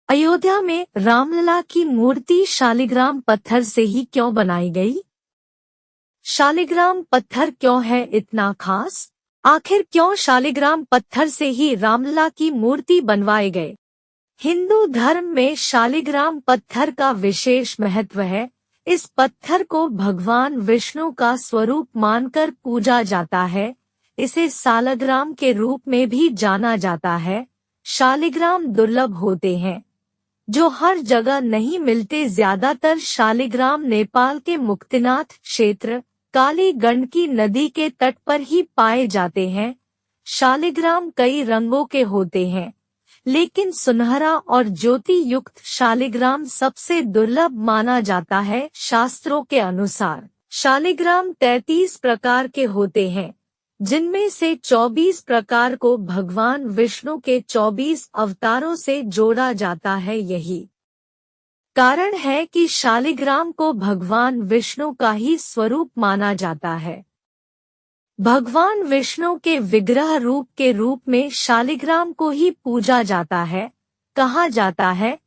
अयोध्या में रामलला की मूर्ति शालिग्राम पत्थर से ही क्यों बनाई गई? शालिग्राम पत्थर क्यों है इतना खास? आखिर क्यों शालिग्राम पत्थर से ही रामलला की मूर्ति बनवाए गए? हिंदू धर्म में शालिग्राम पत्थर का विशेष महत्व है। इस पत्थर को भगवान विष्णु का स्वरूप मानकर पूजा जाता है। इसे सालग्राम के रूप में भी जाना जाता है। शालिग्राम दुर्लभ होते हैं, जो हर जगह नहीं मिलते। ज्यादातर शालिग्राम नेपाल के मुक्तिनाथ क्षेत्र, काली गंडकी नदी के तट पर ही पाए जाते हैं। शालिग्राम कई रंगों के होते हैं, लेकिन सुनहरा और ज्योति युक्त शालिग्राम सबसे दुर्लभ माना जाता है। शास्त्रों के अनुसार शालिग्राम 33 प्रकार के होते हैं, जिनमें से 24 प्रकार को भगवान विष्णु के 24 अवतारों से जोड़ा जाता है। यही कारण है कि शालिग्राम को भगवान विष्णु का ही स्वरूप माना जाता है। भगवान विष्णु के विग्रह रूप में शालिग्राम को ही पूजा जाता है। कहा जाता है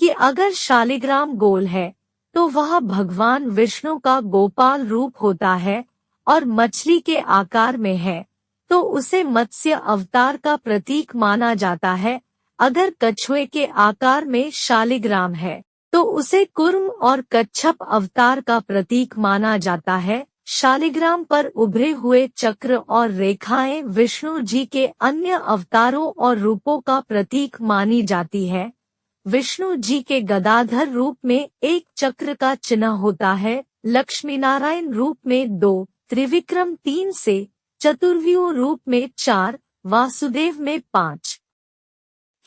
कि अगर शालिग्राम गोल है तो वह भगवान विष्णु का गोपाल रूप होता है, और मछली के आकार में है तो उसे मत्स्य अवतार का प्रतीक माना जाता है। अगर कछुए के आकार में शालिग्राम है तो उसे कूर्म और कच्छप अवतार का प्रतीक माना जाता है। शालिग्राम पर उभरे हुए चक्र और रेखाएं विष्णु जी के अन्य अवतारों और रूपों का प्रतीक मानी जाती है। विष्णु जी के गदाधर रूप में एक चक्र का चिन्ह होता है, लक्ष्मी नारायण रूप में 2, त्रिविक्रम 3 से, चतुर्व्यूह रूप में 4, वासुदेव में 5।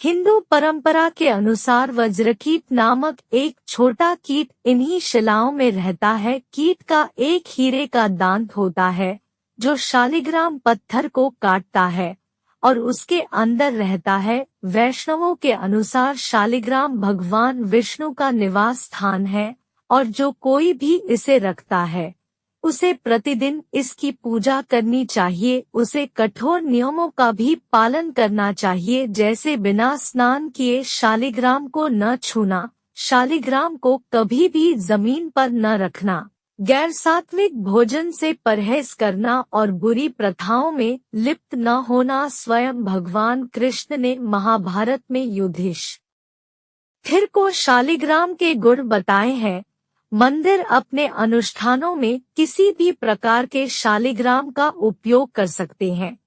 हिंदू परंपरा के अनुसार वज्रकीट नामक एक छोटा कीट इन्हीं शिलाओं में रहता है। कीट का एक हीरे का दांत होता है जो शालिग्राम पत्थर को काटता है और उसके अंदर रहता है। वैष्णवों के अनुसार शालिग्राम भगवान विष्णु का निवास स्थान है, और जो कोई भी इसे रखता है उसे प्रतिदिन इसकी पूजा करनी चाहिए। उसे कठोर नियमों का भी पालन करना चाहिए, जैसे बिना स्नान किए शालिग्राम को न छूना, शालिग्राम को कभी भी जमीन पर न रखना, गैर सात्विक भोजन से परहेज करना और बुरी प्रथाओं में लिप्त न होना। स्वयं भगवान कृष्ण ने महाभारत में युधिष्ठिर को शालिग्राम के गुण बताए हैं। मंदिर अपने अनुष्ठानों में किसी भी प्रकार के शालिग्राम का उपयोग कर सकते हैं।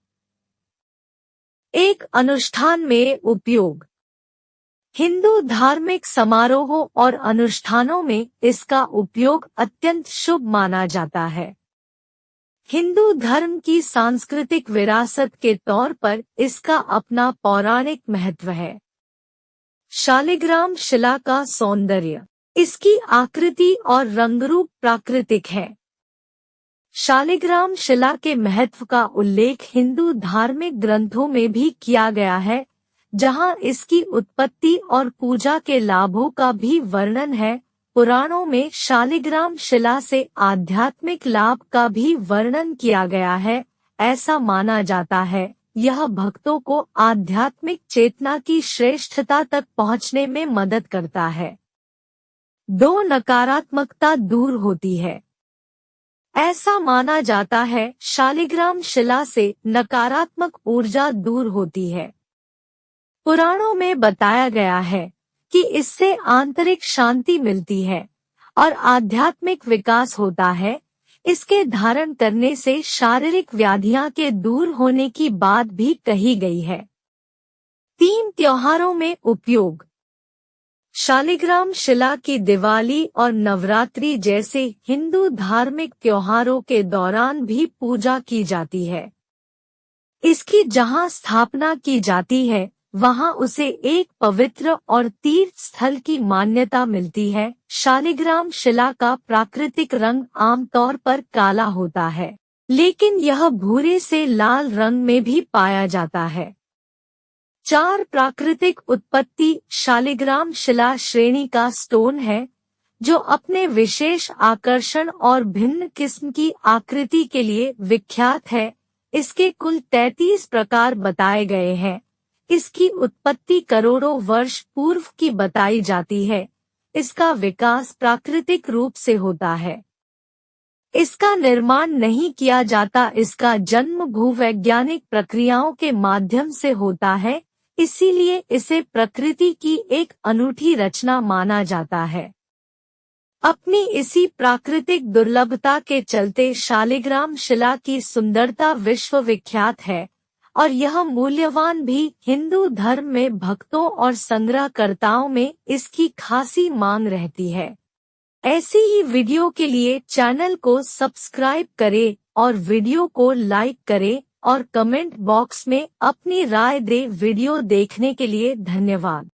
एक अनुष्ठान में उपयोग। हिंदू धार्मिक समारोहों और अनुष्ठानों में इसका उपयोग अत्यंत शुभ माना जाता है। हिंदू धर्म की सांस्कृतिक विरासत के तौर पर इसका अपना पौराणिक महत्व है। शालिग्राम शिला का सौंदर्य। इसकी आकृति और रंगरूप प्राकृतिक है। शालिग्राम शिला के महत्व का उल्लेख हिंदू धार्मिक ग्रंथों में भी किया गया है, जहां इसकी उत्पत्ति और पूजा के लाभों का भी वर्णन है। पुराणों में शालिग्राम शिला से आध्यात्मिक लाभ का भी वर्णन किया गया है। ऐसा माना जाता है यह भक्तों को आध्यात्मिक चेतना की श्रेष्ठता तक पहुंचने में मदद करता है। 2 नकारात्मकता दूर होती है। ऐसा माना जाता है शालिग्राम शिला से नकारात्मक ऊर्जा दूर होती है। पुराणों में बताया गया है कि इससे आंतरिक शांति मिलती है और आध्यात्मिक विकास होता है। इसके धारण करने से शारीरिक व्याधियां के दूर होने की बात भी कही गई है। 3 त्योहारों में उपयोग। शालिग्राम शिला की दिवाली और नवरात्रि जैसे हिंदू धार्मिक त्योहारों के दौरान भी पूजा की जाती है। इसकी जहां स्थापना की जाती है वहां उसे एक पवित्र और तीर्थ स्थल की मान्यता मिलती है। शालिग्राम शिला का प्राकृतिक रंग आमतौर पर काला होता है, लेकिन यह भूरे से लाल रंग में भी पाया जाता है। 4 प्राकृतिक उत्पत्ति। शालिग्राम शिला श्रेणी का स्टोन है जो अपने विशेष आकर्षण और भिन्न किस्म की आकृति के लिए विख्यात है। इसके कुल 33 प्रकार बताए गए हैं। इसकी उत्पत्ति करोड़ों वर्ष पूर्व की बताई जाती है। इसका विकास प्राकृतिक रूप से होता है। इसका निर्माण नहीं किया जाता, इसका जन्म भूवैज्ञानिक प्रक्रियाओं के माध्यम से होता है, इसीलिए इसे प्रकृति की एक अनूठी रचना माना जाता है। अपनी इसी प्राकृतिक दुर्लभता के चलते शालिग्राम शिला की सुंदरता विश्वविख्यात है और यह मूल्यवान भी। हिंदू धर्म में भक्तों और संग्रहकर्ताओं में इसकी खासी मांग रहती है। ऐसी ही वीडियो के लिए चैनल को सब्सक्राइब करें और वीडियो को लाइक करें और कमेंट बॉक्स में अपनी राय दें। वीडियो देखने के लिए धन्यवाद।